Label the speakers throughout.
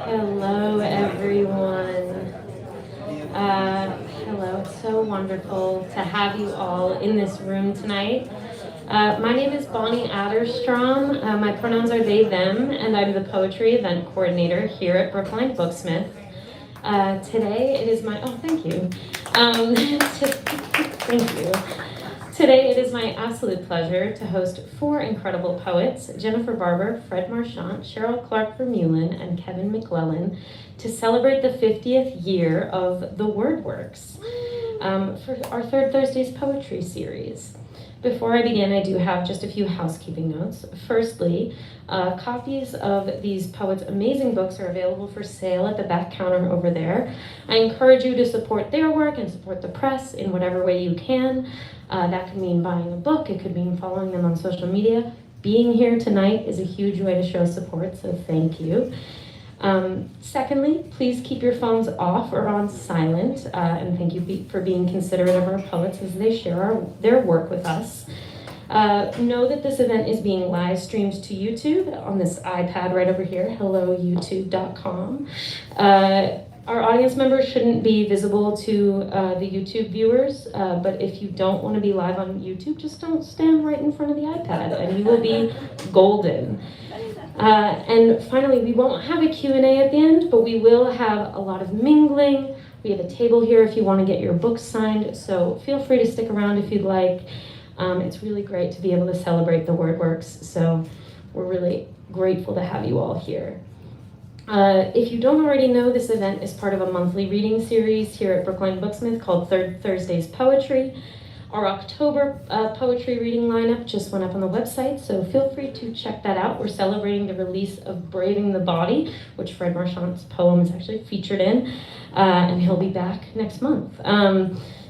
Speaker 1: Hello, everyone. Hello, it's so wonderful to have you all in this room tonight. My name is Bonnie Adderstrom. My pronouns are they, them, and I'm the poetry event coordinator here at Brookline Booksmith. Today it is my, thank you. Thank you. Today it is my absolute pleasure to host four incredible poets, Jennifer Barber, Fred Marchant, Cheryl Clark Vermeulen, and Kevin McLellan, to celebrate the 50th year of The Word Works for our Third Thursday's Poetry series. Before I begin, I do have just a few housekeeping notes. Firstly, copies of these poets' amazing books are available for sale at the back counter over there. I encourage you to support their work and support the press in whatever way you can. That could mean buying a book, it could mean following them on social media. Being here tonight is a huge way to show support, so thank you. Secondly, please keep your phones off or on silent, and thank you for being considerate of our poets as they share their work with us. Know that this event is being live streamed to YouTube on this iPad right over here, helloyoutube.com. Our audience members shouldn't be visible to the YouTube viewers, but if you don't want to be live on YouTube, just don't stand right in front of the iPad and you will be golden. And finally, we won't have a Q&A at the end, but we will have a lot of mingling. We have a table here if you want to get your books signed, so feel free to stick around if you'd like. It's really great to be able to celebrate The Word Works, so we're really grateful to have you all here. If you don't already know, this event is part of a monthly reading series here at Brookline Booksmith called Third Thursday's Poetry. Our October poetry reading lineup just went up on the website, so feel free to check that out. We're celebrating the release of Braving the Body, which Fred Marchant's poem is actually featured in, and he'll be back next month.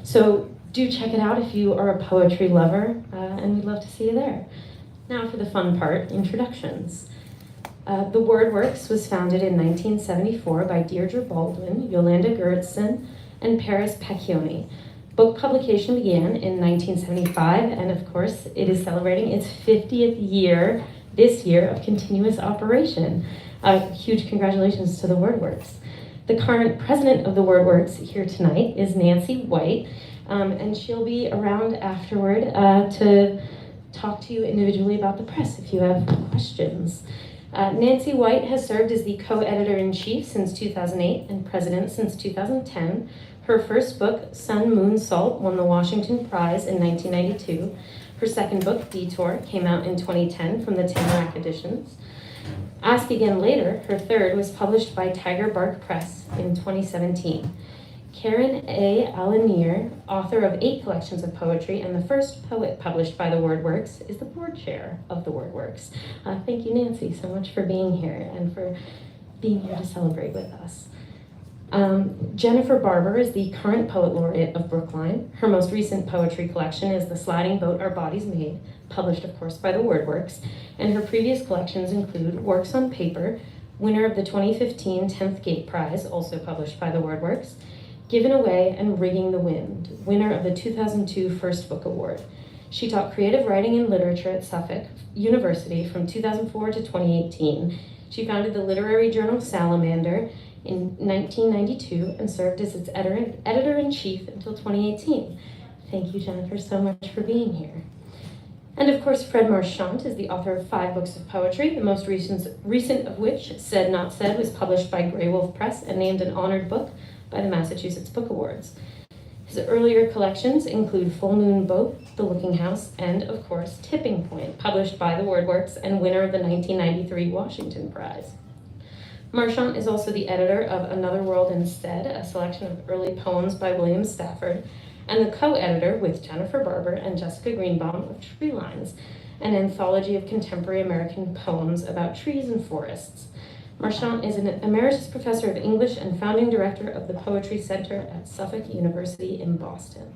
Speaker 1: So do check it out if you are a poetry lover, and we'd love to see you there. Now for the fun part, introductions. The Word Works was founded in 1974 by Deirdre Baldwin, Yolanda Gerritsen, and Paris Pacchioni. Book publication began in 1975, and of course, it is celebrating its 50th year this year of continuous operation. Huge congratulations to The Word Works. The current president of The Word Works here tonight is Nancy White, and she'll be around afterward to talk to you individually about the press if you have questions. Nancy White has served as the co-editor-in-chief since 2008 and president since 2010. Her first book, Sun, Moon, Salt, won the Washington Prize in 1992. Her second book, Detour, came out in 2010 from the Tamarack Editions. Ask Again Later, her third, was published by Tiger Bark Press in 2017. Karen A. Alanier, author of 8 collections of poetry and the first poet published by The Word Works, is the board chair of The Word Works. Thank you, Nancy, so much for being here and for being here to celebrate with us. Jennifer Barber is the current poet laureate of Brookline. Her most recent poetry collection is The Sliding Boat Our Bodies Made, published, of course, by The Word Works, and her previous collections include Works on Paper, winner of the 2015 10th Gate Prize, also published by The Word Works, Given Away, and Rigging the Wind, winner of the 2002 First Book Award. She taught creative writing and literature at Suffolk University from 2004 to 2018. She founded the literary journal Salamander in 1992 and served as its editor-in-chief until 2018. Thank you, Jennifer, so much for being here. And of course, Fred Marchant is the author of 5 books of poetry, the most recent of which, Said Not Said, was published by Grey Wolf Press and named an honored book by the Massachusetts Book Awards. His earlier collections include Full Moon Boat, The Looking House, and, of course, Tipping Point, published by The Word Works and winner of the 1993 Washington Prize. Marchant is also the editor of Another World Instead, a selection of early poems by William Stafford, and the co-editor with Jennifer Barber and Jessica Greenbaum of Tree Lines, an anthology of contemporary American poems about trees and forests. Marchant is an emeritus professor of English and founding director of the Poetry Center at Suffolk University in Boston.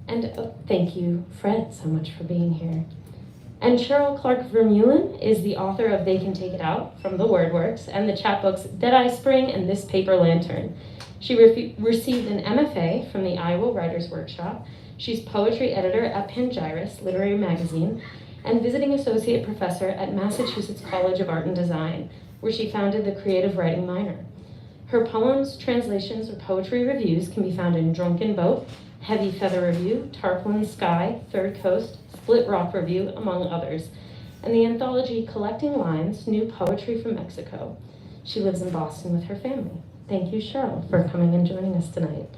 Speaker 1: And thank you, Fred, so much for being here. And Cheryl Clark Vermeulen is the author of They Can Take It Out from The Word Works and the chapbooks Deadeye Spring and This Paper Lantern. She received an MFA from the Iowa Writers Workshop. She's poetry editor at Pangyris Literary Magazine and visiting associate professor at Massachusetts College of Art and Design, where she founded the creative writing minor. Her poems, translations, or poetry reviews can be found in Drunken Boat, Heavy Feather Review, Tarpaulin Sky, Third Coast, Split Rock Review, among others, and the anthology Collecting Lines, New Poetry from Mexico. She lives in Boston with her family. Thank you, Cheryl, for coming and joining us tonight.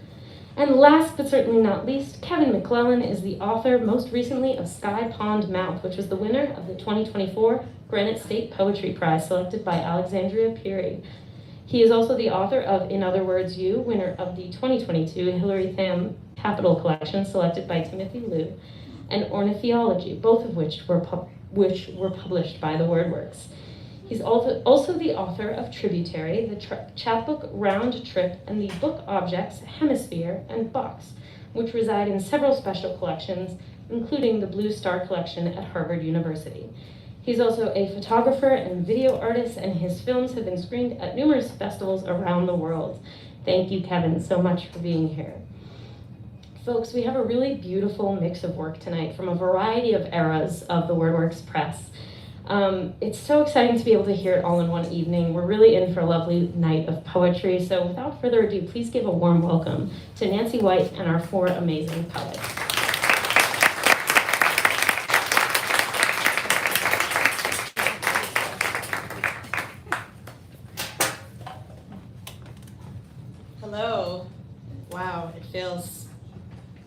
Speaker 1: And last but certainly not least, Kevin McLellan is the author most recently of Sky Pond Mouth, which was the winner of the 2024 Granite State Poetry Prize selected by Alexandria Peary. He is also the author of In Other Words You, winner of the 2022 Hilary Tham Capital Collection selected by Timothy Liu, and Ornithology, both of which were published by the WordWorks. He's also the author of Tributary, the chapbook Round Trip, and the book objects Hemisphere and Box, which reside in several special collections, including the Blue Star Collection at Harvard University. He's also a photographer and video artist, and his films have been screened at numerous festivals around the world. Thank you, Kevin, so much for being here. Folks, we have a really beautiful mix of work tonight from a variety of eras of the WordWorks press. It's so exciting to be able to hear it all in one evening. We're really in for a lovely night of poetry. So without further ado, please give a warm welcome to Nancy White and our four amazing poets.
Speaker 2: Hello. Wow, it feels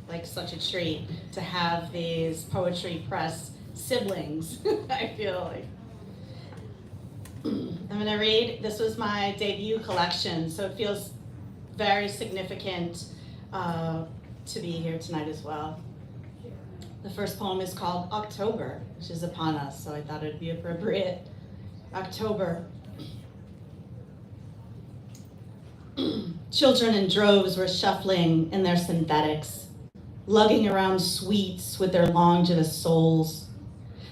Speaker 2: like such a treat to have these Poetry Press siblings. I feel like I'm gonna read. This was my debut collection, so it feels very significant to be here tonight as well. The first poem is called October, which is upon us, so I thought it'd be appropriate. October. Children in droves were shuffling in their synthetics, lugging around sweets with their longevous souls.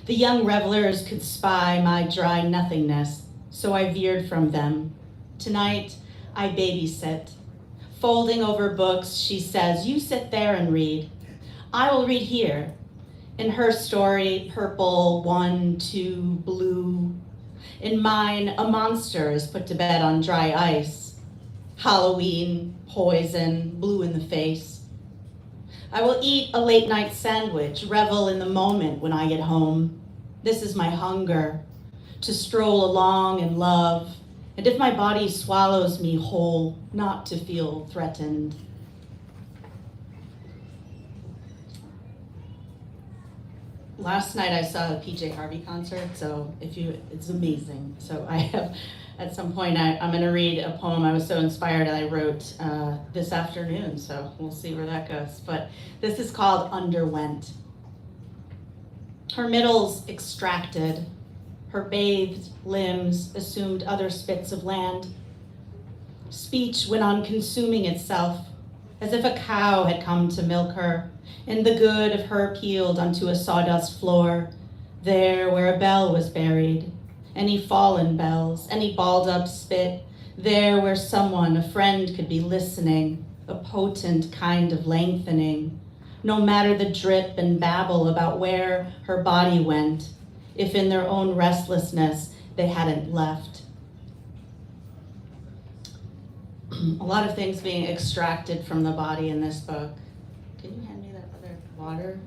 Speaker 2: The young revelers could spy my dry nothingness, so I veered from them. Tonight, I babysit. Folding over books, she says, "You sit there and read. I will read here." In her story, purple, 1, 2, blue. In mine, a monster is put to bed on dry ice. Halloween, poison, blue in the face. I will eat a late night sandwich, revel in the moment when I get home. This is my hunger, to stroll along in love, and if my body swallows me whole, not to feel threatened. Last night I saw a PJ Harvey concert, so it's amazing. So I have, at some point I'm gonna read a poem I was so inspired I wrote this afternoon, so we'll see where that goes. But this is called Underwent. Her middles extracted, her bathed limbs assumed other spits of land. Speech went on consuming itself, as if a cow had come to milk her, and the good of her peeled onto a sawdust floor, there where a bell was buried, any fallen bells, any balled up spit, there where someone, a friend, could be listening, a potent kind of lengthening, no matter the drip and babble about where her body went, if in their own restlessness they hadn't left. A lot of things being extracted from the body in this book. Can you hand me that other water?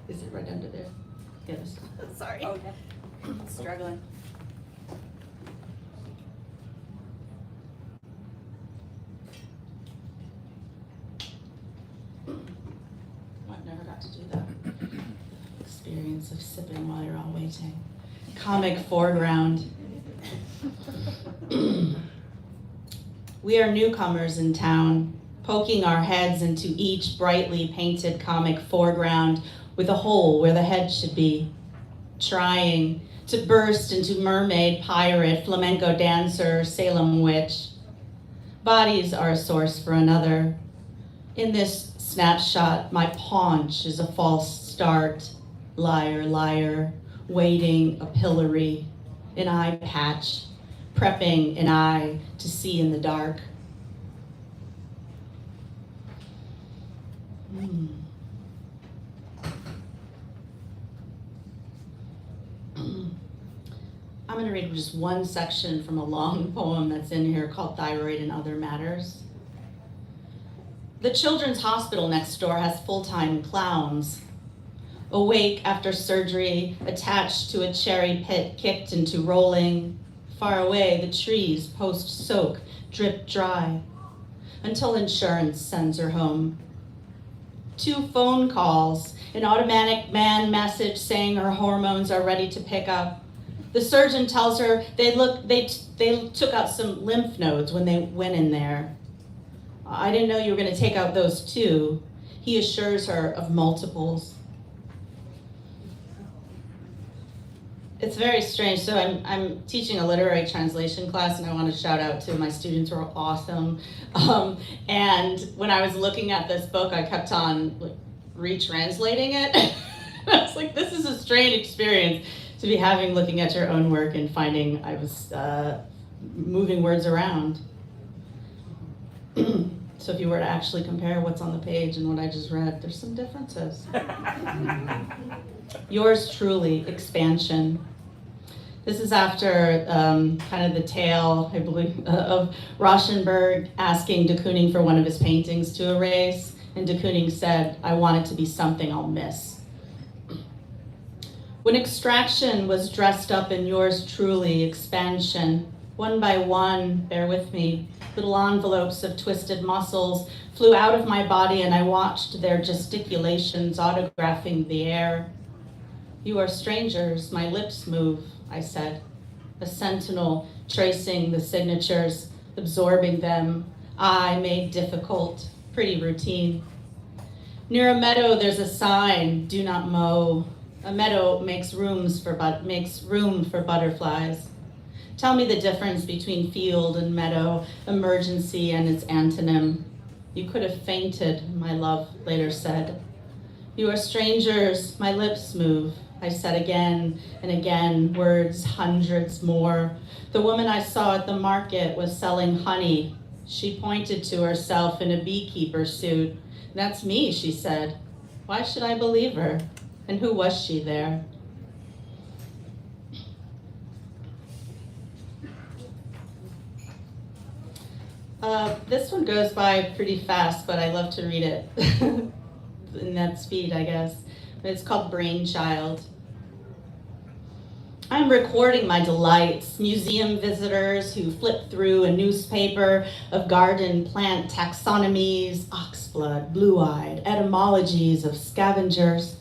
Speaker 2: Is it right under there? Yes. Sorry.
Speaker 3: Oh, yeah. Struggling.
Speaker 2: I never got to do that. Experience of sipping while you're all waiting. Comic foreground. We are newcomers in town, poking our heads into each brightly painted comic foreground with a hole where the head should be, trying to burst into mermaid, pirate, flamenco dancer, Salem witch. Bodies are a source for another. In this snapshot, my paunch is a false start. Liar, liar, waiting a pillory, an eye patch, prepping an eye to see in the dark. I'm going to read just one section from a long poem that's in here called Thyroid and Other Matters. The children's hospital next door has full-time clowns. Awake after surgery, attached to a cherry pit kicked into rolling. Far away, the trees post-soak, drip dry, until insurance sends her home. 2 phone calls, an automatic man message saying her hormones are ready to pick up. The surgeon tells her they took out some lymph nodes when they went in there. I didn't know you were going to take out those too. He assures her of multiples. It's very strange. So I'm teaching a literary translation class, and I want to shout out to my students who are awesome. And when I was looking at this book, I kept on retranslating it. I was like, this is a strange experience to be having, looking at your own work and finding I was moving words around. So if you were to actually compare what's on the page and what I just read, there's some differences. Yours truly, Expansion. This is after kind of the tale, I believe, of Rauschenberg asking de Kooning for one of his paintings to erase, and de Kooning said, I want it to be something I'll miss. When Extraction was dressed up in Yours truly, Expansion, one by one, bear with me, little envelopes of twisted muscles flew out of my body, and I watched their gesticulations autographing the air. You are strangers, my lips move, I said. A sentinel tracing the signatures, absorbing them, I made difficult, pretty routine. Near a meadow there's a sign, do not mow. A meadow makes room for butterflies. Tell me the difference between field and meadow, emergency and its antonym. You could have fainted, my love later said. You are strangers, my lips move, I said again and again, words hundreds more. The woman I saw at the market was selling honey. She pointed to herself in a beekeeper suit. That's me, she said. Why should I believe her? And who was she there? This one goes by pretty fast, but I love to read it in that speed, I guess. It's called Brainchild. I'm recording my delights, museum visitors who flip through a newspaper of garden plant taxonomies, oxblood, blue-eyed, etymologies of scavengers.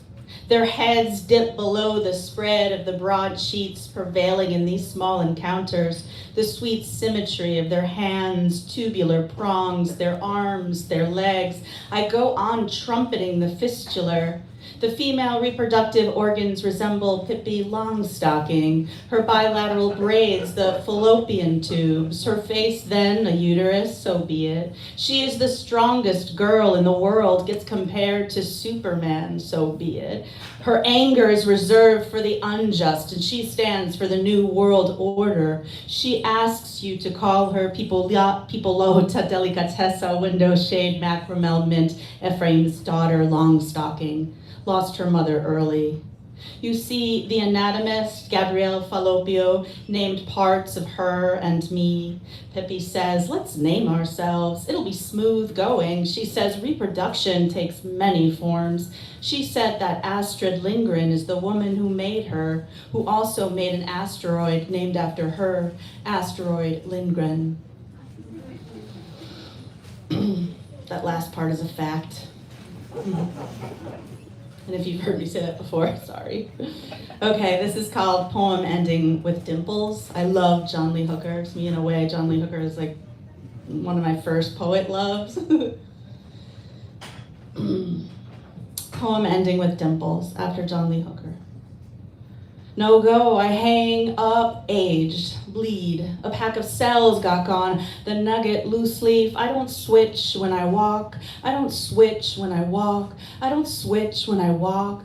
Speaker 2: Their heads dip below the spread of the broad sheets prevailing in these small encounters, the sweet symmetry of their hands, tubular prongs, their arms, their legs. I go on trumpeting the fistular. The female reproductive organs resemble Pippi Longstocking, her bilateral braids the fallopian tubes, her face then a uterus, so be it. She is the strongest girl in the world, gets compared to Superman, so be it. Her anger is reserved for the unjust, and she stands for the new world order. She asks you to call her Pipolota Delicatessa, window shade, macramel mint, Ephraim's daughter, Longstocking. Lost her mother early. You see, the anatomist, Gabrielle Fallopio, named parts of her and me. Pippi says, let's name ourselves. It'll be smooth going. She says reproduction takes many forms. She said that Astrid Lindgren is the woman who made her, who also made an asteroid named after her, Asteroid Lindgren. That last part is a fact. And if you've heard me say that before, sorry. Okay, this is called Poem Ending with Dimples. I love John Lee Hooker. To me, in a way, John Lee Hooker is like one of my first poet loves. Poem Ending with Dimples, after John Lee Hooker. No go, I hang up, aged, bleed. A pack of cells got gone, the nugget, loose leaf. I don't switch when I walk. I don't switch when I walk. I don't switch when I walk.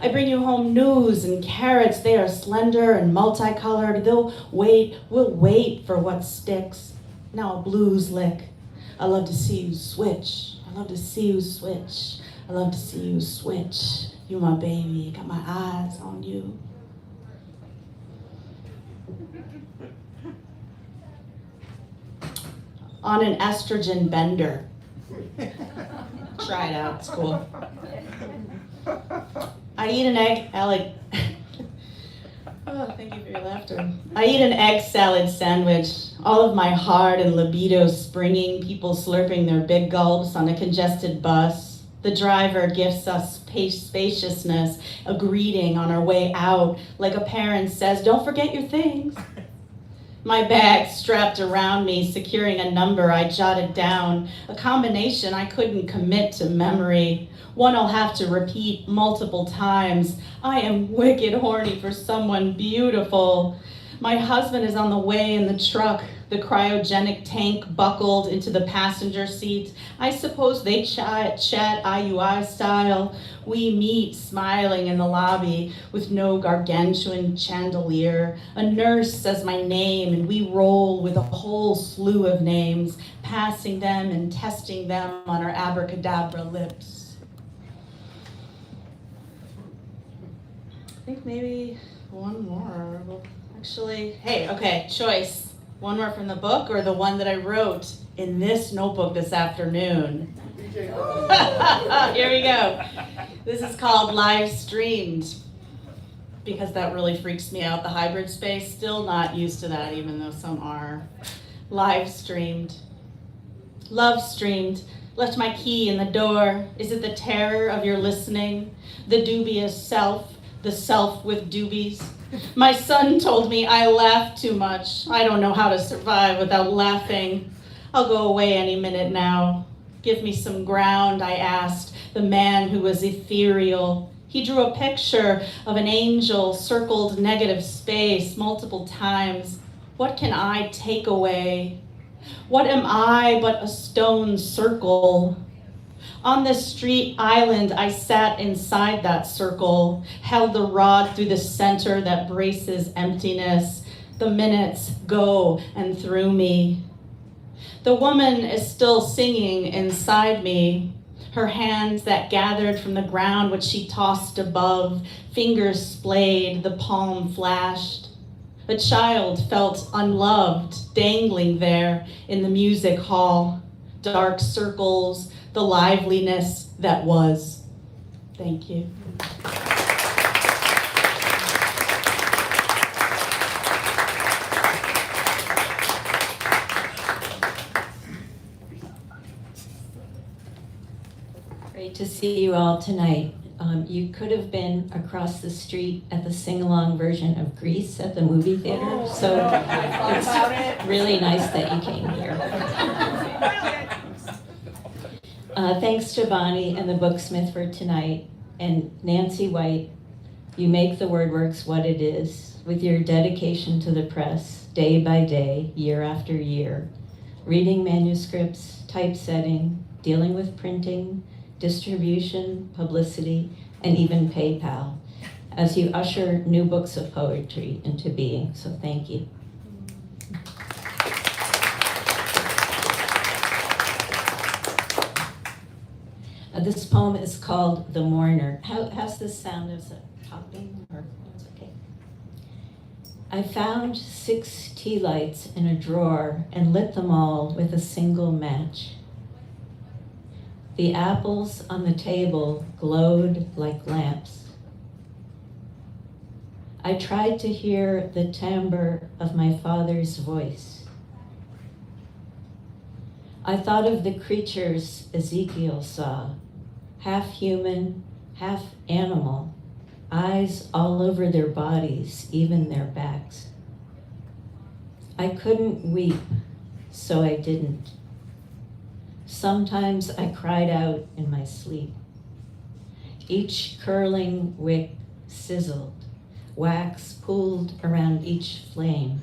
Speaker 2: I bring you home news and carrots. They are slender and multicolored. We'll wait for what sticks. Now a blues lick. I love to see you switch. I love to see you switch. I love to see you switch. You my baby, got my eyes on you. On an estrogen bender. Try it out, it's cool. I eat an egg, oh, thank you for your laughter. I eat an egg salad sandwich, all of my heart and libido springing, people slurping their big gulps on a congested bus. The driver gifts us spaciousness, a greeting on our way out, like a parent says, "Don't forget your things." My bag strapped around me, securing a number I jotted down, a combination I couldn't commit to memory. One I'll have to repeat multiple times. I am wicked horny for someone beautiful. My husband is on the way in the truck, the cryogenic tank buckled into the passenger seat. I suppose they chat IUI style. We meet smiling in the lobby with no gargantuan chandelier. A nurse says my name and we roll with a whole slew of names, passing them and testing them on our abracadabra lips. I think maybe one more. Actually, hey, okay, choice. One more from the book or the one that I wrote in this notebook this afternoon? Here we go. This is called Live Streamed because that really freaks me out. The hybrid space, still not used to that even though some are. Live streamed. Love streamed. Left my key in the door. Is it the terror of your listening? The dubious self? The self with doobies. My son told me I laugh too much. I don't know how to survive without laughing. I'll go away any minute now. Give me some ground, I asked, the man who was ethereal. He drew a picture of an angel, circled negative space multiple times. What can I take away? What am I but a stone circle? On this street island, I sat inside that circle, held the rod through the center that braces emptiness. The minutes go and through me. The woman is still singing inside me, her hands that gathered from the ground which she tossed above, fingers splayed, the palm flashed. A child felt unloved, dangling there in the music hall, dark circles, the liveliness that was. Thank you.
Speaker 4: Great to see you all tonight. You could have been across the street at the sing-along version of Grease at the movie theater, so it's really nice that you came here. Thanks to Bonnie and the Booksmith for tonight, and Nancy White. You make the WordWorks what it is with your dedication to the press, day by day, year after year, reading manuscripts, typesetting, dealing with printing, distribution, publicity, and even PayPal, as you usher new books of poetry into being. So thank you. This poem is called The Mourner. How's this sound? Is it popping or it's okay? I found 6 tea lights in a drawer and lit them all with a single match. The apples on the table glowed like lamps. I tried to hear the timbre of my father's voice. I thought of the creatures Ezekiel saw, half human, half animal, eyes all over their bodies, even their backs. I couldn't weep, so I didn't. Sometimes I cried out in my sleep. Each curling wick sizzled, wax pooled around each flame.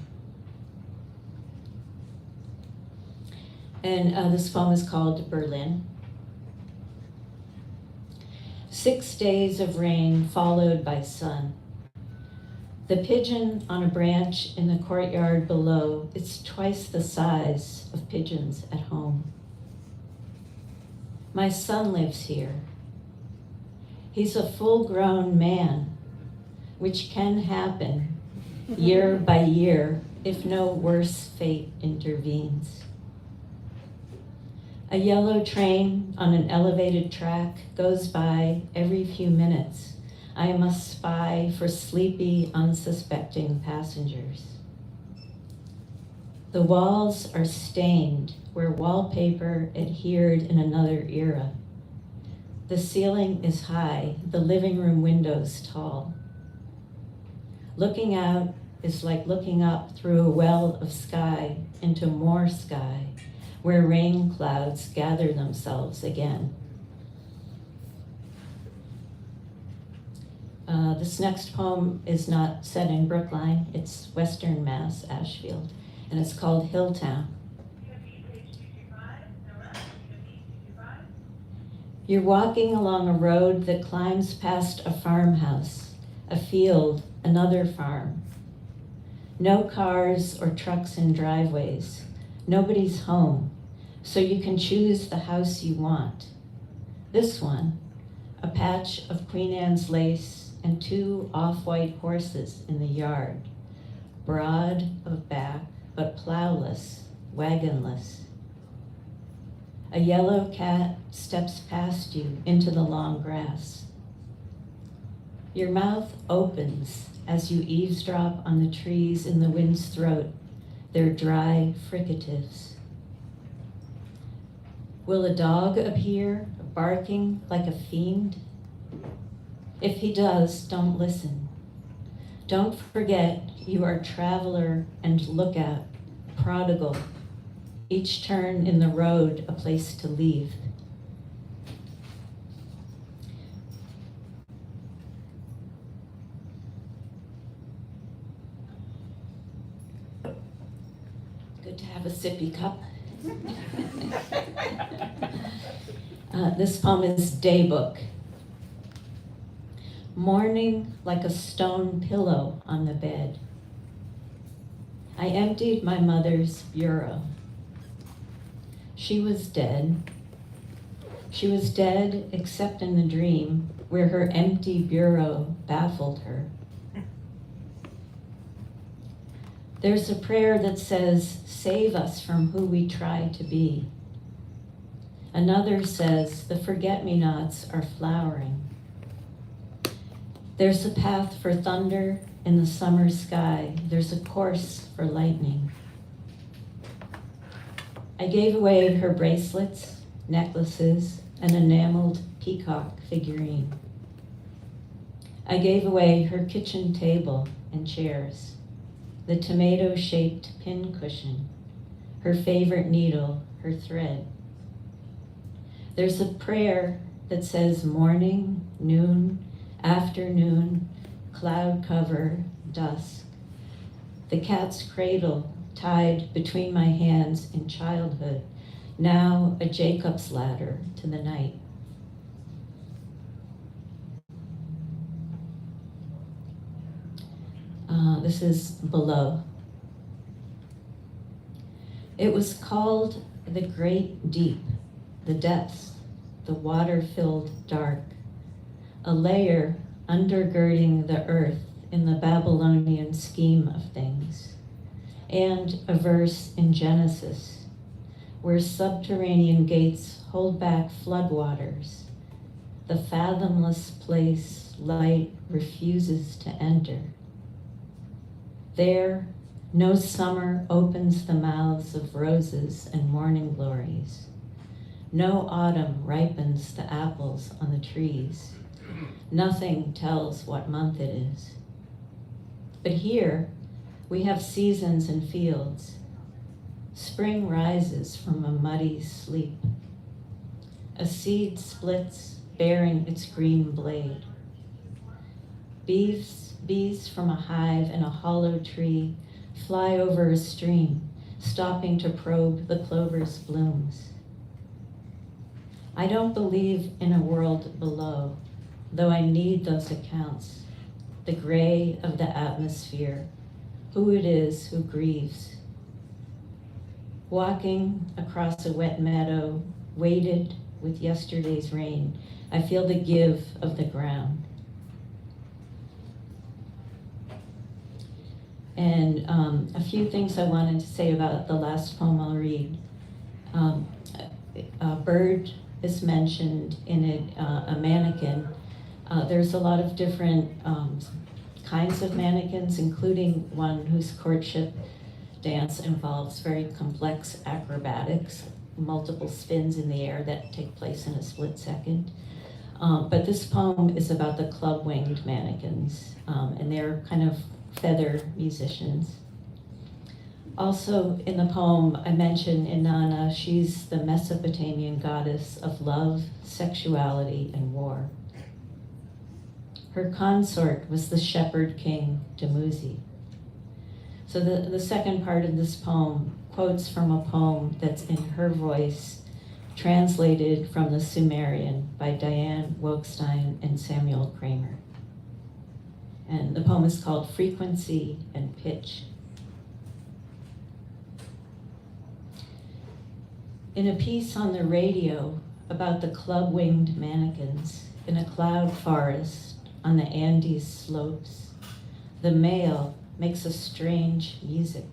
Speaker 4: And this poem is called Berlin. 6 days of rain followed by sun. The pigeon on a branch in the courtyard below, it's twice the size of pigeons at home. My son lives here. He's a full-grown man, which can happen year by year, if no worse fate intervenes. A yellow train on an elevated track goes by every few minutes. I must spy for sleepy, unsuspecting passengers. The walls are stained where wallpaper adhered in another era. The ceiling is high, the living room windows tall. Looking out is like looking up through a well of sky into more sky, where rain clouds gather themselves again. This next poem is not set in Brookline, it's Western Mass, Ashfield, and it's called Hilltown. You're walking along a road that climbs past a farmhouse, a field, another farm. No cars or trucks in driveways. Nobody's home, so you can choose the house you want. This one, a patch of Queen Anne's lace and 2 off-white horses in the yard, broad of back but plowless, wagonless. A yellow cat steps past you into the long grass. Your mouth opens as you eavesdrop on the trees in the wind's throat, their dry fricatives. Will a dog appear, barking like a fiend? If he does, don't listen. Don't forget you are traveler and lookout, prodigal, each turn in the road a place to leave. Good to have a sippy cup. This poem is Daybook. Morning like a stone pillow on the bed. I emptied my mother's bureau. She was dead. She was dead except in the dream where her empty bureau baffled her. There's a prayer that says, save us from who we try to be. Another says, the forget-me-nots are flowering. There's a path for thunder in the summer sky. There's a course for lightning. I gave away her bracelets, necklaces, an enameled peacock figurine. I gave away her kitchen table and chairs, the tomato-shaped pincushion, her favorite needle, her thread. There's a prayer that says morning, noon, afternoon, cloud cover, dusk. The cat's cradle tied between my hands in childhood, now a Jacob's ladder to the night. This is Below. It was called the Great Deep, the depths, the water-filled dark, a layer undergirding the earth in the Babylonian scheme of things, and a verse in Genesis, where subterranean gates hold back floodwaters, the fathomless place light refuses to enter. There, no summer opens the mouths of roses and morning glories. No autumn ripens the apples on the trees. Nothing tells what month it is. But here, we have seasons and fields. Spring rises from a muddy sleep. A seed splits, bearing its green blade. Bees from a hive in a hollow tree fly over a stream, stopping to probe the clover's blooms. I don't believe in a world below, though I need those accounts, the gray of the atmosphere, who it is who grieves. Walking across a wet meadow, weighted with yesterday's rain, I feel the give of the ground. And a few things I wanted to say about the last poem I'll read. A bird is mentioned in it, a mannequin. There's a lot of different kinds of mannequins, including one whose courtship dance involves very complex acrobatics, multiple spins in the air that take place in a split second. But this poem is about the club-winged mannequins, and they're kind of feather musicians. Also in the poem, I mentioned Inanna. She's the Mesopotamian goddess of love, sexuality, and war. Her consort was the shepherd king Dumuzi. So the second part of this poem quotes from a poem that's in her voice, translated from the Sumerian by Diane Wokestein and Samuel Kramer. And the poem is called Frequency and Pitch. In a piece on the radio about the club-winged mannequins in a cloud forest on the Andes slopes, the male makes a strange music.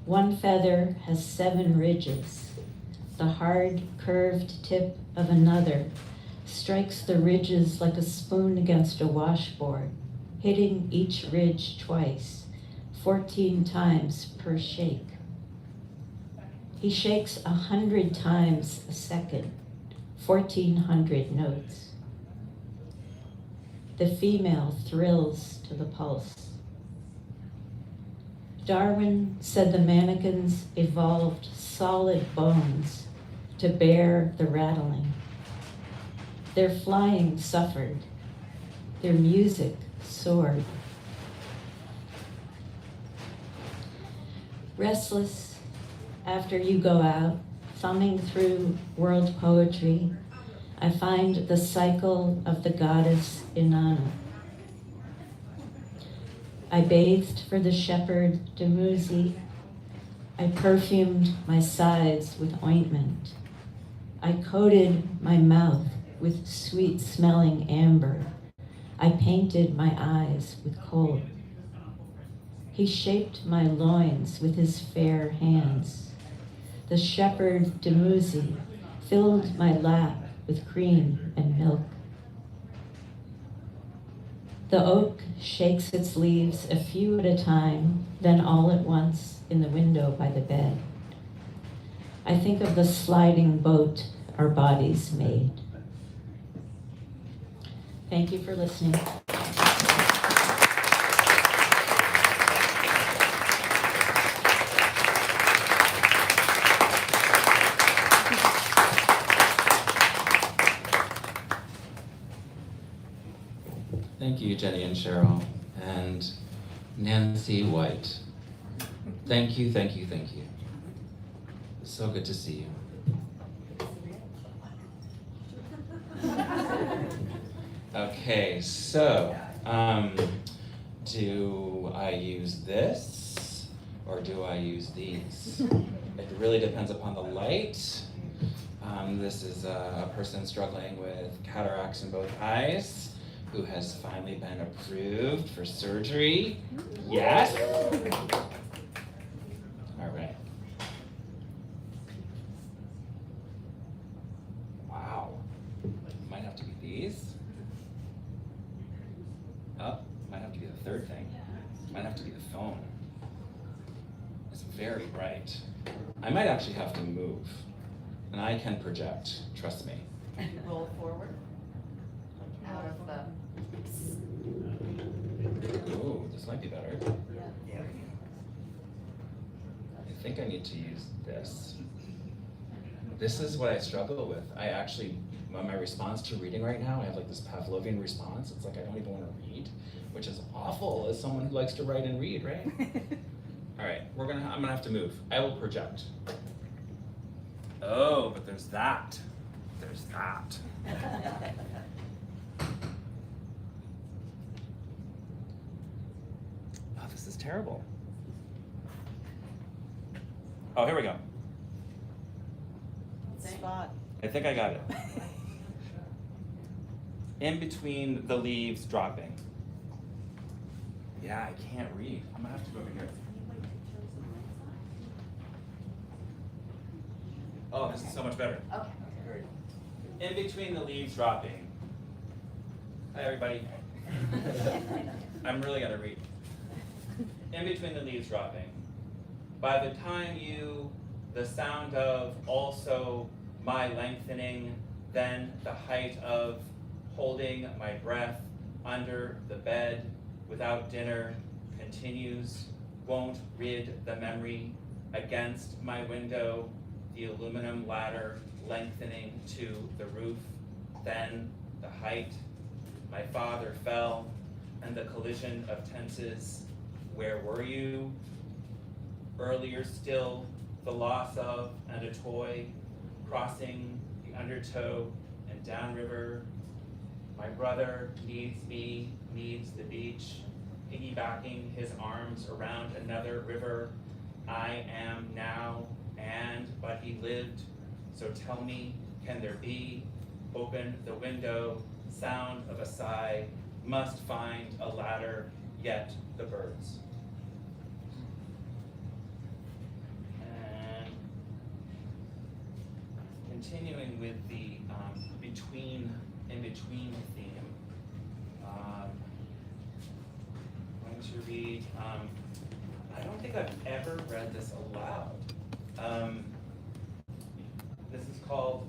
Speaker 4: One feather has 7 ridges. The hard, curved tip of another strikes the ridges like a spoon against a washboard, hitting each ridge twice, 14 times per shake. He shakes 100 times a second, 1,400 notes. The female thrills to the pulse. Darwin said the mannequins evolved solid bones to bear the rattling. Their flying suffered. Their music soared. Restless after you go out, thumbing through world poetry, I find the cycle of the goddess Inanna. I bathed for the shepherd Dumuzi. I perfumed my sides with ointment. I coated my mouth with sweet-smelling amber. I painted my eyes with kohl. He shaped my loins with his fair hands. The shepherd Dumuzi filled my lap with cream and milk. The oak shakes its leaves a few at a time, then all at once in the window by the bed. I think of the sliding boat our bodies made. Thank you for listening.
Speaker 5: Thank you, Jenny and Cheryl, and Nancy White. Thank you, thank you, thank you. So good to see you. Okay, so, do I use this or do I use these? It really depends upon the light. This is a person struggling with cataracts in both eyes, who has finally been approved for surgery. Yes? All right. Wow. Might have to be these. Oh, might have to be the third thing. Might have to be the phone. It's very bright. I might actually have to move. And I can project, trust me.
Speaker 3: Roll forward. Out of the.
Speaker 5: Ooh, this might be better.
Speaker 3: Yeah.
Speaker 5: I think I need to use this. This is what I struggle with. I actually, my response to reading right now, I have like this Pavlovian response. It's like I don't even want to read, which is awful as someone who likes to write and read, right? All right, I'm gonna have to move. I will project. Oh, but there's that. There's that. Oh, this is terrible. Oh, here we go.
Speaker 3: Spot.
Speaker 5: I think I got it. In between the leaves dropping. Yeah, I can't read. I'm gonna have to go over here. Oh, this is so much better.
Speaker 3: Okay.
Speaker 5: In between the leaves dropping. Hi, everybody. I'm really gonna read. In between the leaves dropping. By the time the sound of also my lengthening, then the height of holding my breath under the bed without dinner continues, won't rid the memory against my window, the aluminum ladder lengthening to the roof, then the height. My father fell, and the collision of tenses. Where were you? Earlier still, the loss of and a toy, crossing the undertow and downriver. My brother needs me, needs the beach, piggybacking his arms around another river. I am now, but he lived. So tell me, can there be? Open the window, sound of a sigh, must find a ladder, yet the birds. And continuing with the in between theme, I'm going to read, I don't think I've ever read this aloud. This is called,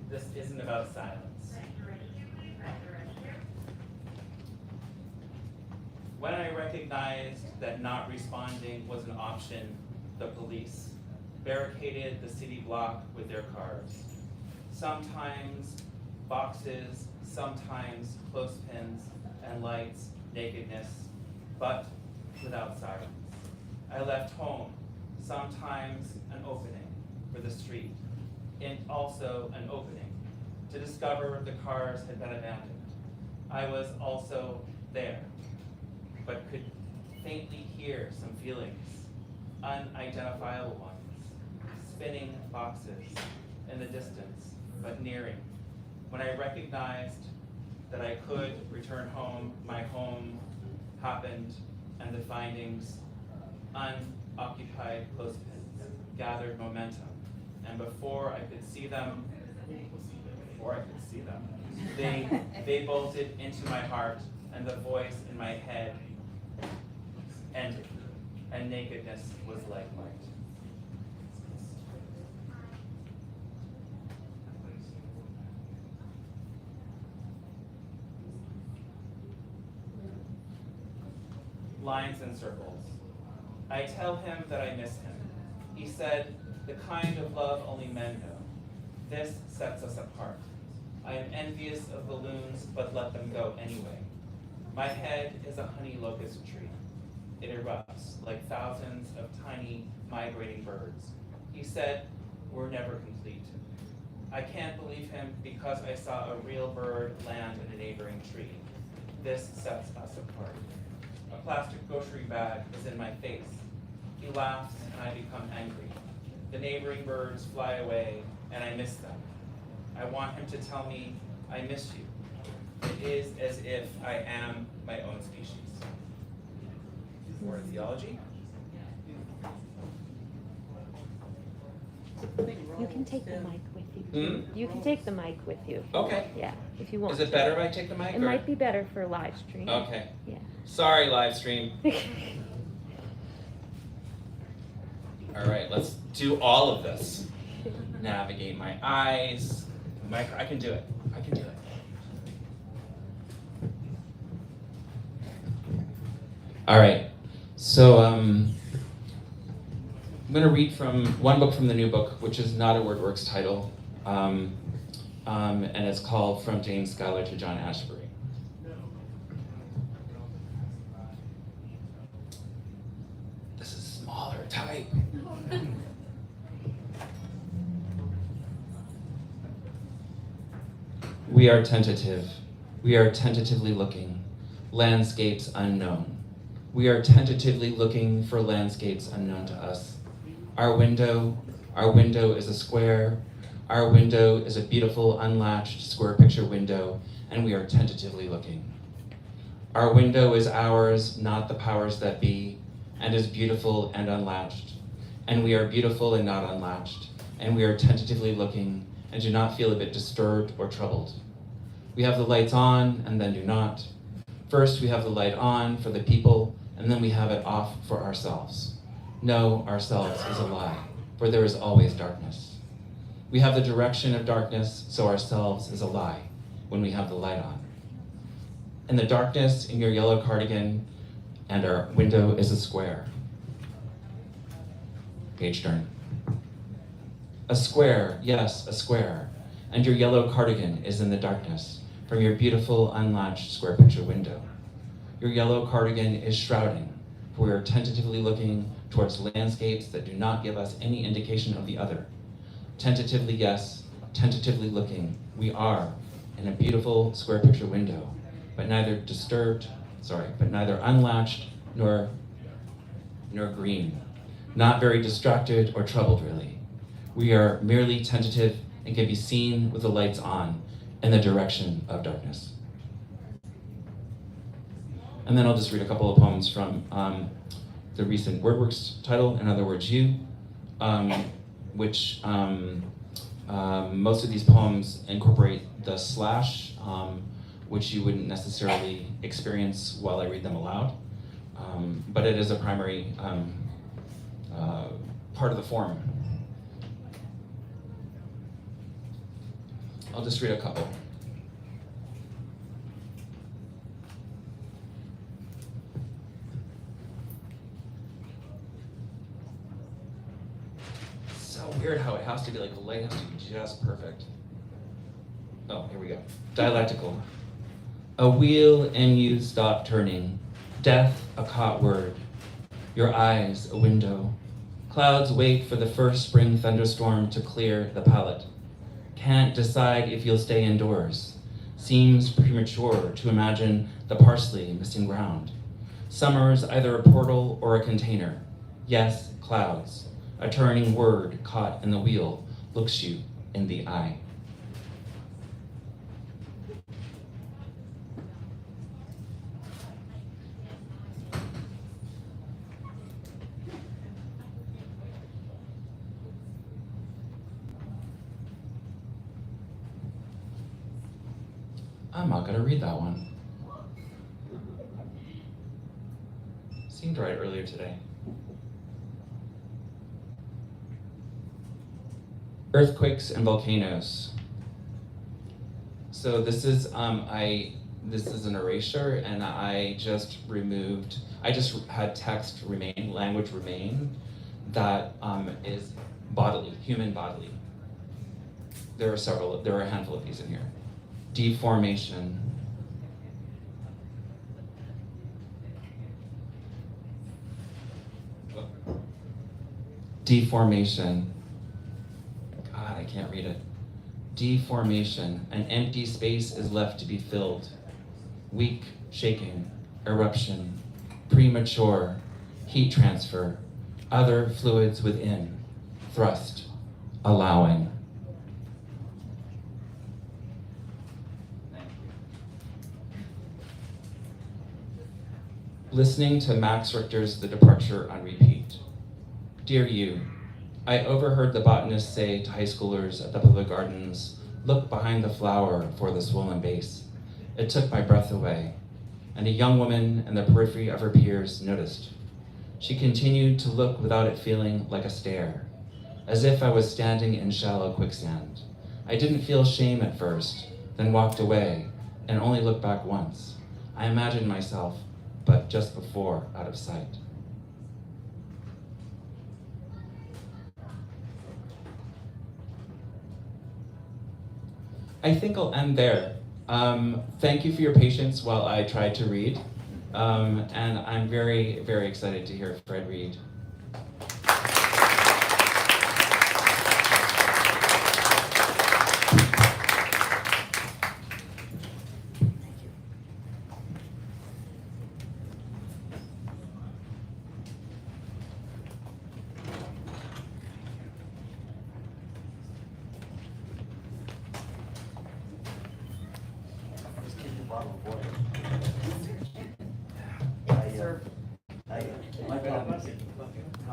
Speaker 5: This Isn't About Silence. When I recognized that not responding was an option, the police barricaded the city block with their cars. Sometimes boxes, sometimes clothespins and lights, nakedness, but without silence. I left home, sometimes an opening for the street, and also an opening to discover the cars had been abandoned. I was also there, but could faintly hear some feelings, unidentifiable ones, spinning boxes in the distance, but nearing. When I recognized that I could return home, my home happened, and the findings, unoccupied clothespins, gathered momentum. And before I could see them, they bolted into my heart, and the voice in my head ended, and nakedness was like light. Lines and circles. I tell him that I miss him. He said, the kind of love only men know. This sets us apart. I am envious of balloons, but let them go anyway. My head is a honey locust tree. It erupts like thousands of tiny migrating birds. He said, we're never complete. I can't believe him because I saw a real bird land in a neighboring tree. This sets us apart. A plastic grocery bag is in my face. He laughs and I become angry. The neighboring birds fly away and I miss them. I want him to tell me, I miss you. It is as if I am my own species. More theology?
Speaker 1: You can take the mic with you. You can take the mic with you.
Speaker 5: Okay.
Speaker 1: Yeah, if you want.
Speaker 5: Is it better if I take the mic?
Speaker 1: It might be better for live stream.
Speaker 5: Okay.
Speaker 1: Yeah.
Speaker 5: Sorry, live stream. All right, let's do all of this. Navigate my eyes. I can do it. I can do it. All right. So I'm going to read from one book from the new book, which is not a WordWorks title, and it's called From James Schuyler to John Ashbery. This is smaller type. We are tentative. We are tentatively looking. Landscapes unknown. We are tentatively looking for landscapes unknown to us. Our window is a square. Our window is a beautiful, unlatched square picture window, and we are tentatively looking. Our window is ours, not the powers that be, and is beautiful and unlatched. And we are beautiful and not unlatched, and we are tentatively looking and do not feel a bit disturbed or troubled. We have the lights on and then do not. First, we have the light on for the people, and then we have it off for ourselves. No, ourselves is a lie, for there is always darkness. We have the direction of darkness, so ourselves is a lie when we have the light on. And the darkness in your yellow cardigan and our window is a square. Page turn. A square, yes, a square. And your yellow cardigan is in the darkness from your beautiful unlatched square picture window. Your yellow cardigan is shrouding, for we are tentatively looking towards landscapes that do not give us any indication of the other. Tentatively yes, tentatively looking, we are in a beautiful square picture window, but neither unlatched nor green. Not very distracted or troubled, really. We are merely tentative and can be seen with the lights on in the direction of darkness. And then I'll just read a couple of poems from the recent WordWorks title, In Other Words, You, which most of these poems incorporate the slash, which you wouldn't necessarily experience while I read them aloud, but it is a primary part of the form. I'll just read a couple. So weird how it has to be like the light has to be just perfect. Oh, here we go. Dialectical. A wheel and you stop turning. Death, a caught word. Your eyes, a window. Clouds wait for the first spring thunderstorm to clear the palette. Can't decide if you'll stay indoors. Seems premature to imagine the parsley missing ground. Summer's either a portal or a container. Yes, clouds. A turning word caught in the wheel looks you in the eye. I'm not gonna read that one. Seemed right earlier today. Earthquakes and volcanoes. So this is this is an erasure, and I just had text remain, language remain, that is bodily, human bodily. There are a handful of these in here. Deformation. Deformation. God, I can't read it. Deformation. An empty space is left to be filled. Weak, shaking, eruption, premature, heat transfer, other fluids within, thrust, allowing. Listening to Max Richter's The Departure on repeat. Dear you, I overheard the botanist say to high schoolers at the public gardens, look behind the flower for the swollen base. It took my breath away, and a young woman in the periphery of her peers noticed. She continued to look without it feeling like a stare, as if I was standing in shallow quicksand. I didn't feel shame at first, then walked away, and only looked back once. I imagined myself, but just before, out of sight. I think I'll end there. Thank you for your patience while I tried to read. And I'm very, very excited to hear Fred read.
Speaker 3: Just keep the bottle of water.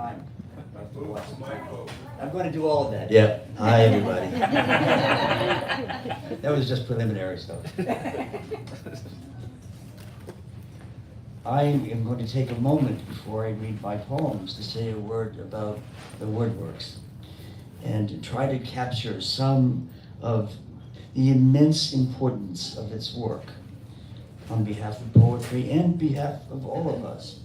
Speaker 6: time.
Speaker 7: I vote for my vote.
Speaker 6: I'm going to do all of that. Yeah. Hi, everybody. That was just preliminary stuff. I am going to take a moment before I read my poems to say a word about the WordWorks and try to capture some of the immense importance of its work on behalf of poetry and behalf of all of us.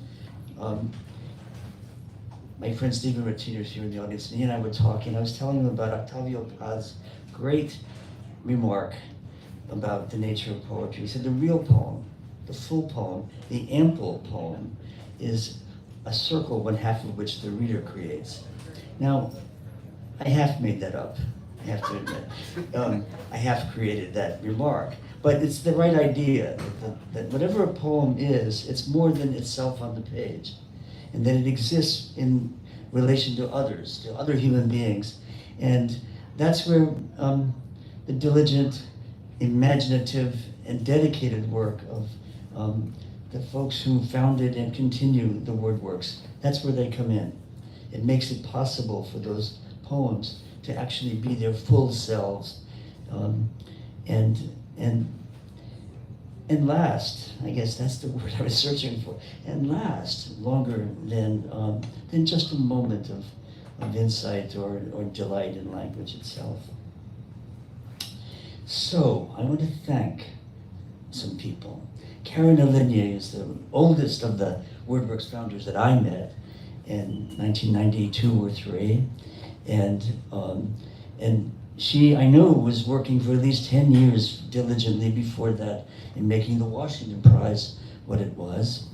Speaker 6: My friend Stephen Rattiner is here in the audience, and he and I were talking. I was telling him about Octavio Paz's great remark about the nature of poetry. He said the real poem, the full poem, the ample poem, is a circle one half of which the reader creates. Now, I half made that up, I have to admit. I half created that remark. But it's the right idea, that whatever a poem is, it's more than itself on the page. And that it exists in relation to others, to other human beings. And that's where the diligent, imaginative, and dedicated work of the folks who founded and continue the WordWorks, that's where they come in. It makes it possible for those poems to actually be their full selves. And last, I guess that's the word I was searching for, and last longer than just a moment of insight or delight in language itself. So, I want to thank some people. Karen Aligné is the oldest of the WordWorks founders that I met in 1992 or 3. And she, I know, was working for at least 10 years diligently before that in making the Washington Prize what it was.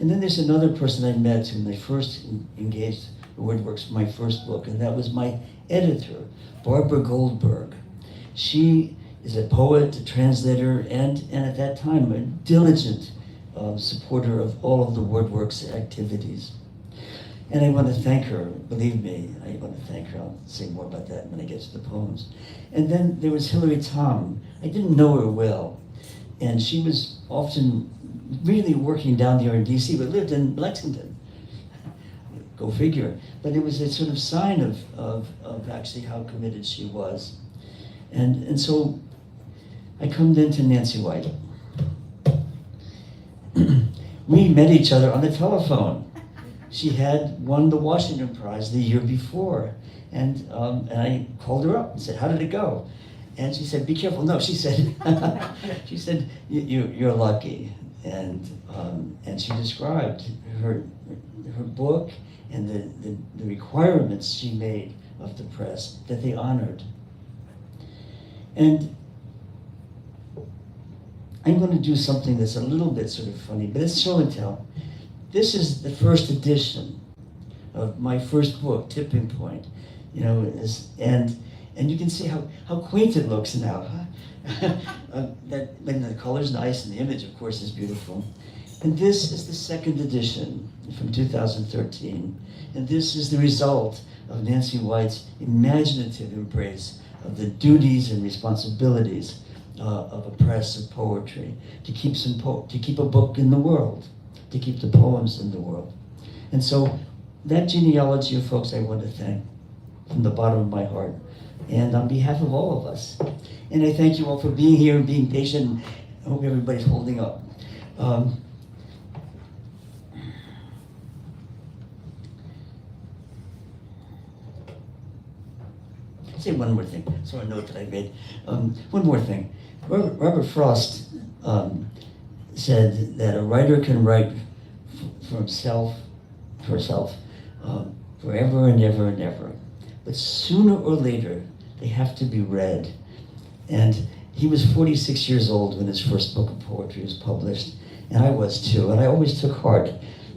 Speaker 6: And then there's another person I met when I first engaged the WordWorks, my first book, and that was my editor, Barber Goldberg. She is a poet, a translator, and at that time, a diligent supporter of all of the WordWorks activities. And I want to thank her, believe me, I want to thank her. I'll say more about that when I get to the poems. And then there was Hillary Tom. I didn't know her well, and she was often really working down there in DC, but lived in Lexington. Go figure. But it was a sort of sign of actually how committed she was. And so I come then to Nancy White. We met each other on the telephone. She had won the Washington Prize the year before. And I called her up and said, how did it go? And she said, be careful. No, she said, you're lucky. And she described her book and the requirements she made of the press that they honored. And I'm going to do something that's a little bit sort of funny, but it's show and tell. This is the first edition of my first book, Tipping Point. You know, and you can see how quaint it looks now. Huh? When the color's nice and the image, of course, is beautiful. And this is the second edition from 2013. And this is the result of Nancy White's imaginative embrace of the duties and responsibilities of a press of poetry, to keep a book in the world, to keep the poems in the world. And so that genealogy of folks I want to thank from the bottom of my heart, and on behalf of all of us. And I thank you all for being here and being patient. I hope everybody's holding up. I'll say one more thing. So a note that I made. One more thing. Robert Frost said that a writer can write for himself, for herself, forever and ever and ever. But sooner or later, they have to be read. And he was 46 years old when his first book of poetry was published, and I was too. And I always took heart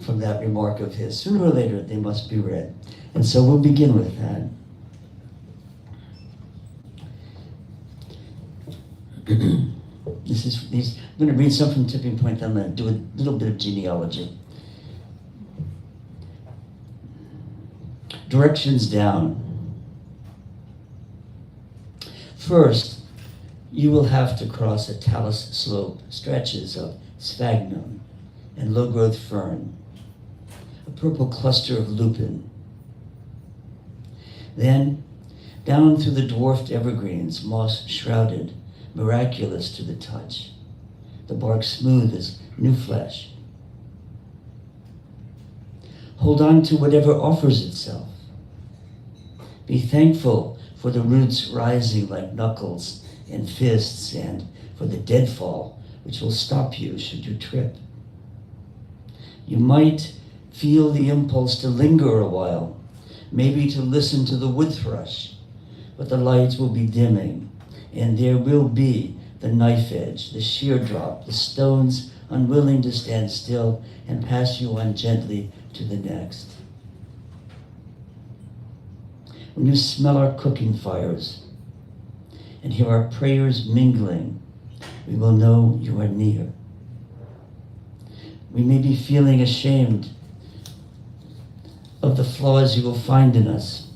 Speaker 6: from that remark of his. Sooner or later, they must be read. And so we'll begin with that. I'm going to read some from Tipping Point, then I'm going to do a little bit of genealogy. Directions down. First, you will have to cross a talus slope, stretches of sphagnum and low-growth fern. a purple cluster of lupin. Then, down through the dwarfed evergreens, moss shrouded, miraculous to the touch, the bark smooth as new flesh. Hold on to whatever offers itself. Be thankful for the roots rising like knuckles and fists, and for the deadfall which will stop you should you trip. You might feel the impulse to linger a while, maybe to listen to the wood thrush, but the lights will be dimming, and there will be the knife edge, the shear drop, the stones unwilling to stand still and pass you on gently to the next. When you smell our cooking fires and hear our prayers mingling, we will know you are near. We may be feeling ashamed of the flaws you will find in us,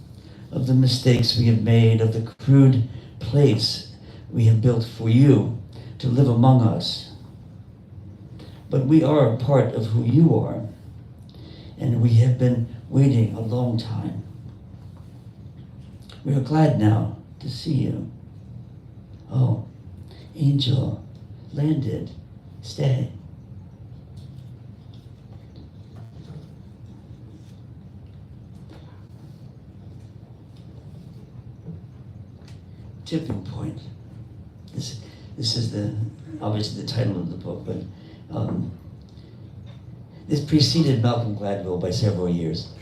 Speaker 6: of the mistakes we have made, of the crude place we have built for you to live among us. But we are a part of who you are, and we have been waiting a long time. We are glad now to see you. Oh, angel, landed, stay. Tipping point. This is obviously the title of the book, but this preceded Malcolm Gladwell by several years.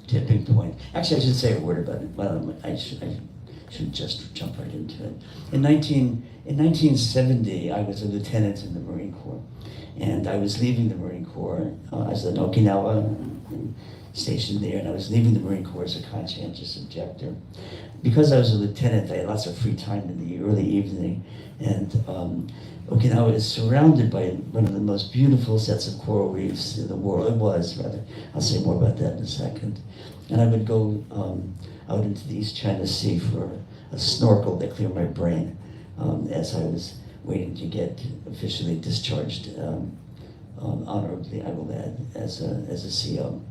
Speaker 6: Tipping point. Actually, I should say a word about it. Well, I should just jump right into it. In 1970, I was a lieutenant in the Marine Corps, and I was leaving the Marine Corps. I was in Okinawa, stationed there, and I was leaving the Marine Corps as a conscientious objector. Because I was a lieutenant, I had lots of free time in the early evening, and Okinawa is surrounded by one of the most beautiful sets of coral reefs in the world. It was, rather. I'll say more about that in a second. And I would go out into the East China Sea for a snorkel to clear my brain as I was waiting to get officially discharged honorably, I will add, as a CO.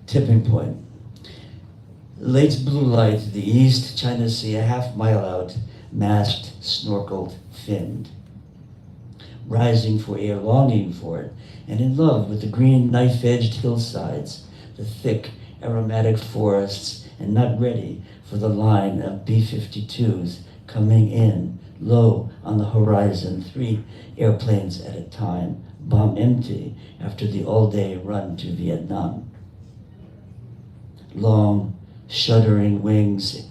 Speaker 6: Tipping point. Late blue light, the East China Sea, a half mile out, masked, snorkeled, finned. Rising for air, longing for it, and in love with the green knife-edged hillsides, the thick aromatic forests, and not ready for the line of B-52s coming in, low on the horizon, 3 airplanes at a time, bomb empty after the all-day run to Vietnam. Long, shuddering wings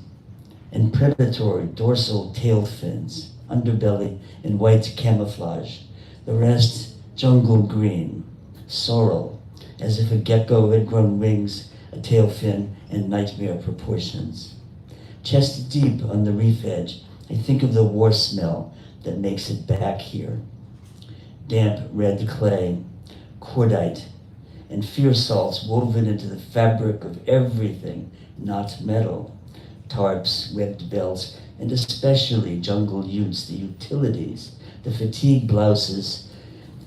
Speaker 6: and predatory dorsal tail fins, underbelly in white camouflage, the rest jungle green, sorrel, as if a gecko had grown wings, a tail fin, and nightmare proportions. Chest deep on the reef edge, I think of the war smell that makes it back here. Damp red clay, cordite, and fear salts woven into the fabric of everything, not metal. Tarps, webbed belts, and especially jungle utes, the utilities, the fatigue blouses,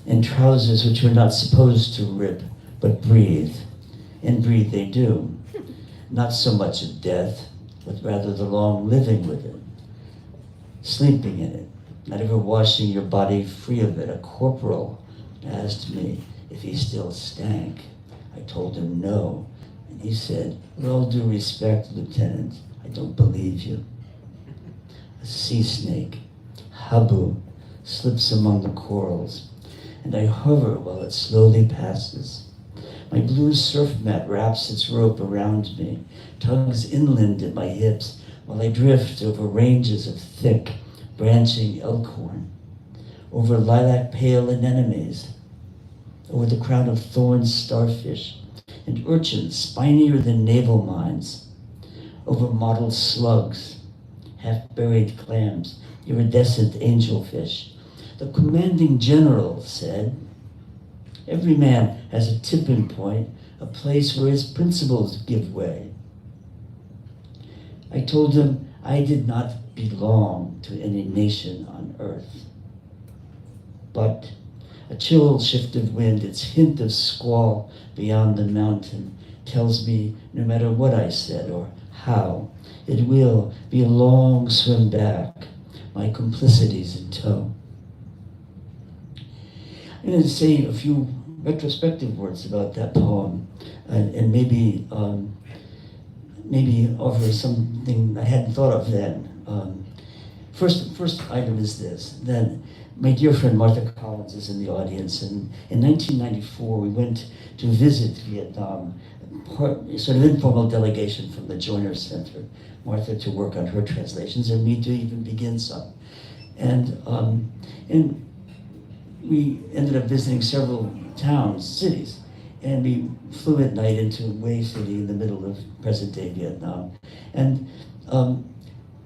Speaker 6: and trousers which were not supposed to rip, but breathe. And breathe they do. Not so much of death, but rather the long living with it. Sleeping in it, not ever washing your body free of it. A corporal asked me if he still stank. I told him no, and he said, with all due respect, Lieutenant, I don't believe you. A sea snake, habu, slips among the corals, and I hover while it slowly passes. My blue surf mat wraps its rope around me, tugs inland at my hips, while I drift over ranges of thick, branching elkhorn, over lilac pale anemones, over the crown of thorns starfish, and urchins spinier than naval mines, over mottled slugs, half-buried clams, iridescent angelfish. The commanding general said, every man has a tipping point, a place where his principles give way. I told him I did not belong to any nation on earth. But A chill shift of wind, its hint of squall beyond the mountain, tells me no matter what I said or how, it will be a long swim back, my complicities in tow. I'm going to say a few retrospective words about that poem, and maybe offer something I hadn't thought of then. First item is this, that my dear friend Martha Collins is in the audience, and in 1994 we went to visit Vietnam, sort of informal delegation from the Joiner Center, Martha to work on her translations and me to even begin some. And we ended up visiting several towns, cities, and we flew at night into Hue City in the middle of present-day Vietnam. And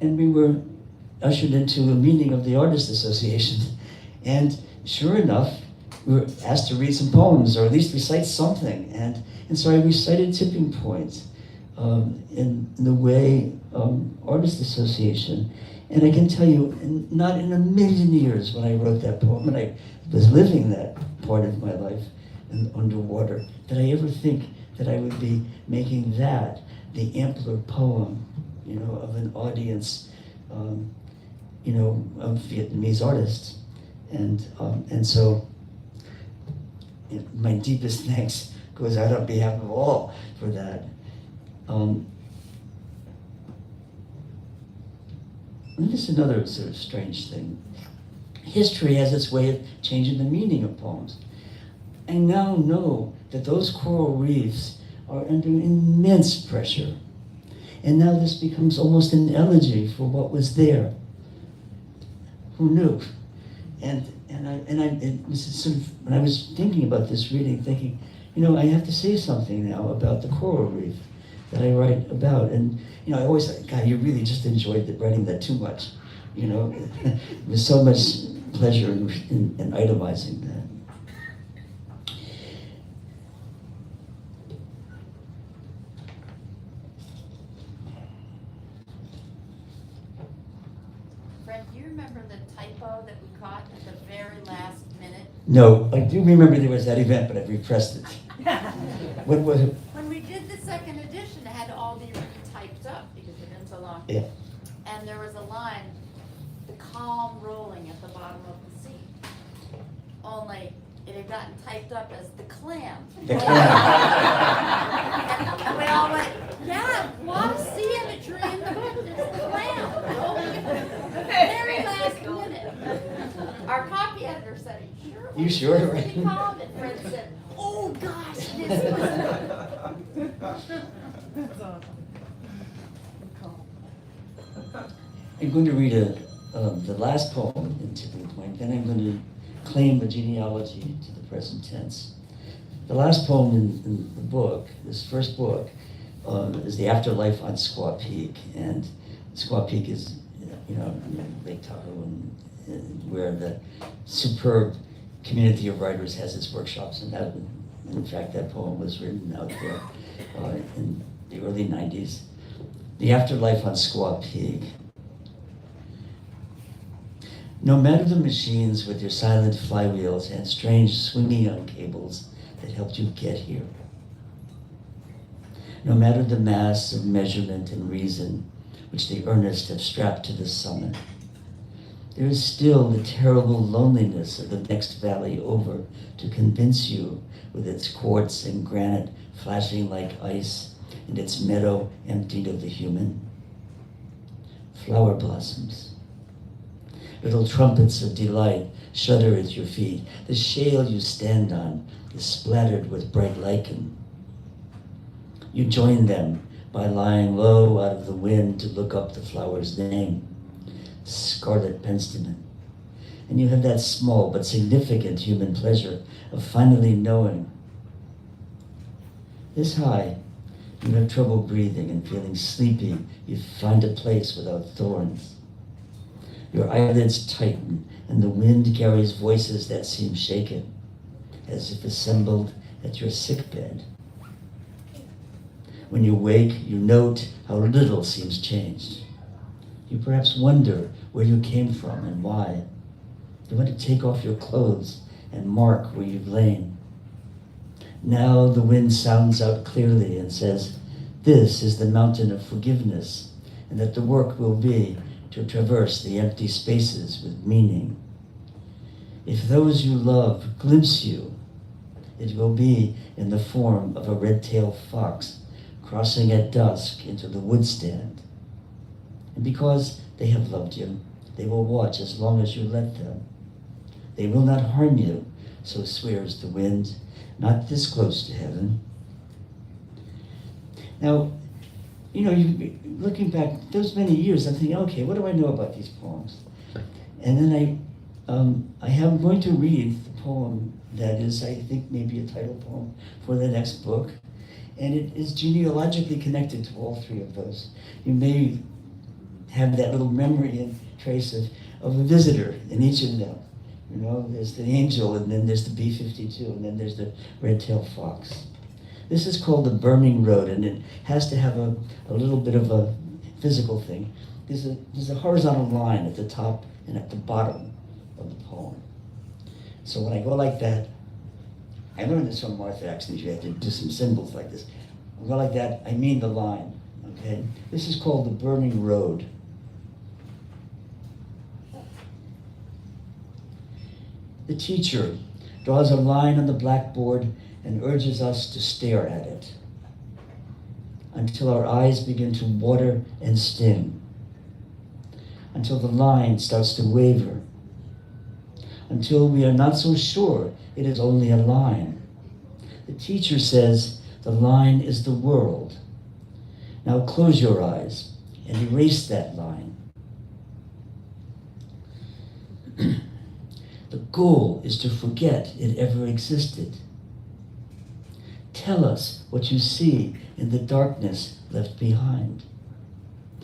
Speaker 6: we were ushered into a meeting of the Artists Association. And sure enough, we were asked to read some poems, or at least recite something. And so I recited Tipping Point in the way Artists Association. And I can tell you, not in a million years when I wrote that poem, and I was living that part of my life underwater, did I ever think that I would be making that the ampler poem, of an audience, of Vietnamese artists. And so my deepest thanks goes out on behalf of all for that. And this is another sort of strange thing. History has its way of changing the meaning of poems. I now know that those coral reefs are under immense pressure. And now this becomes almost an elegy for what was there. Who knew? And it was sort of, when I was thinking about this reading, thinking, I have to say something now about the coral reef that I write about. And, I always thought, God, you really just enjoyed writing that too much. It was so much pleasure in itemizing that.
Speaker 3: Fred, do you remember the typo that we caught at the very last minute?
Speaker 6: No, I do remember there was that event, but I've repressed it. What was it?
Speaker 3: When we did the second edition, it had to all be retyped up because it had been so long.
Speaker 6: Yeah.
Speaker 3: And there was a line, the calm rolling at the bottom of the sea. Only it had gotten typed up as the clam.
Speaker 6: The clam.
Speaker 3: And we all went, yeah, a lot of sea imagery in the book, there's the clam. Very last minute. Our copy editor said,
Speaker 6: You sure?
Speaker 3: It's pretty calm. And Fred said, oh gosh, it is.
Speaker 6: I'm going to read the last poem in Tipping Point, then I'm going to claim a genealogy to the present tense. The last poem in the book, this first book, is The Afterlife on Squaw Peak. And Squaw Peak is, Lake Tahoe, and where the superb community of writers has its workshops. And that, in fact, that poem was written out there in the early 90s. The Afterlife on Squaw Peak. No matter the machines with their silent flywheels and strange swinging young cables that helped you get here. No matter the mass of measurement and reason which the earnest have strapped to the summit. There is still the terrible loneliness of the next valley over to convince you with its quartz and granite flashing like ice and its meadow emptied of the human. Flower blossoms. Little trumpets of delight shudder at your feet. The shale you stand on is splattered with bright lichen. You join them by lying low out of the wind to look up the flower's name, Scarlet Penstemon. And you have that small but significant human pleasure of finally knowing. This high, you have trouble breathing and feeling sleepy. You find a place without thorns. Your eyelids tighten, and the wind carries voices that seem shaken, as if assembled at your sickbed. When you wake, you note how little seems changed. You perhaps wonder where you came from and why. You want to take off your clothes and mark where you've lain. Now the wind sounds out clearly and says, this is the mountain of forgiveness, and that the work will be to traverse the empty spaces with meaning. If those you love glimpse you, it will be in the form of a red-tailed fox crossing at dusk into the wood stand. And because they have loved you, they will watch as long as you let them. They will not harm you, so swears the wind, not this close to heaven. Now, you know, looking back those many years, I'm thinking, okay, what do I know about these poems? And then I'm going to read the poem that is, I think, maybe a title poem for the next book. And it is genealogically connected to all three of those. You may have that little memory and trace of a visitor in each of them. You know, there's the angel, and then there's the B-52, and then there's the red-tailed fox. This is called The Burning Road, and it has to have a little bit of a physical thing. There's a horizontal line at the top and at the bottom of the poem. So when I go like that, I learned this from Martha, actually. You have to do some symbols like this. When I go like that, I mean the line, okay? This is called The Burning Road. The teacher draws a line on the blackboard and urges us to stare at it until our eyes begin to water and sting, until the line starts to waver, until we are not so sure it is only a line. The teacher says the line is the world. Now close your eyes and erase that line. The goal is to forget it ever existed. Tell us what you see in the darkness left behind.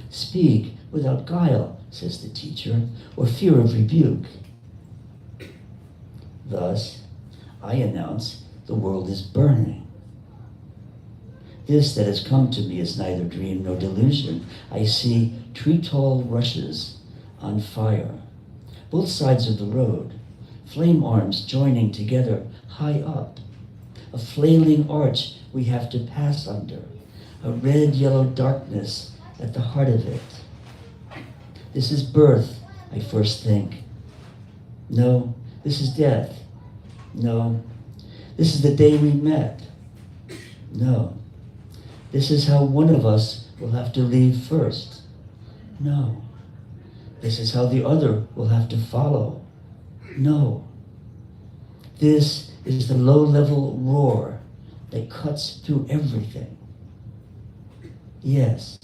Speaker 6: Speak without guile, says the teacher, or fear of rebuke. Thus, I announce the world is burning. This that has come to me is neither dream nor delusion. I see tree-tall rushes on fire, both sides of the road, flame arms joining together high up, a flailing arch we have to pass under, a red-yellow darkness at the heart of it. This is birth, I first think. No, this is death. No, this is the day we met. No, this is how one of us will have to leave first. No, this is how the other will have to follow. No, this is the low-level roar that cuts through everything. Yes,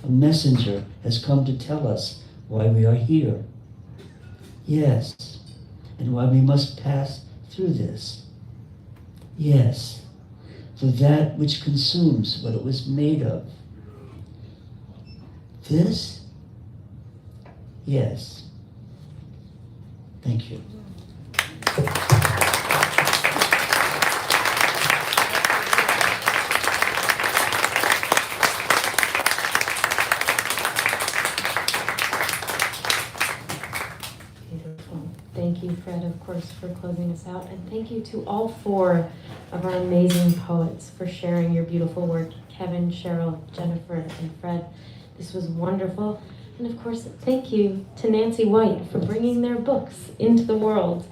Speaker 6: a messenger has come to tell us why we are here. Yes, and why we must pass through this. Yes, through that which consumes what it was made of. This? Yes. Thank you.
Speaker 1: Thank you, Fred, of course, for closing us out. And thank you to all four of our amazing poets for sharing your beautiful work. Kevin, Cheryl, Jennifer, and Fred. This was wonderful. And of course, thank you to Nancy White for bringing their books into the world.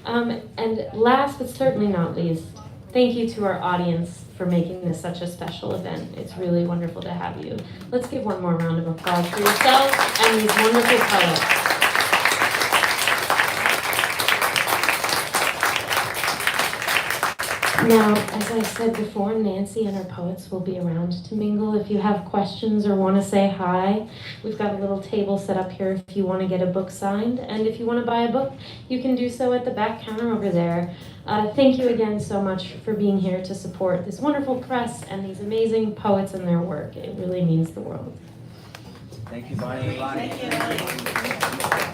Speaker 1: And last but certainly not least, thank you to our audience for making this such a special event. It's really wonderful to have you. Let's give one more round of applause for yourselves and these wonderful poets. Now, as I said before, Nancy and our poets will be around to mingle. If you have questions or want to say hi, we've got a little table set up here if you want to get a book signed. And if you want to buy a book, you can do so at the back counter over there. Thank you again so much for being here to support this wonderful press and these amazing poets and their work. It really means the world.
Speaker 6: Thank you, Bonnie.
Speaker 2: Thank you.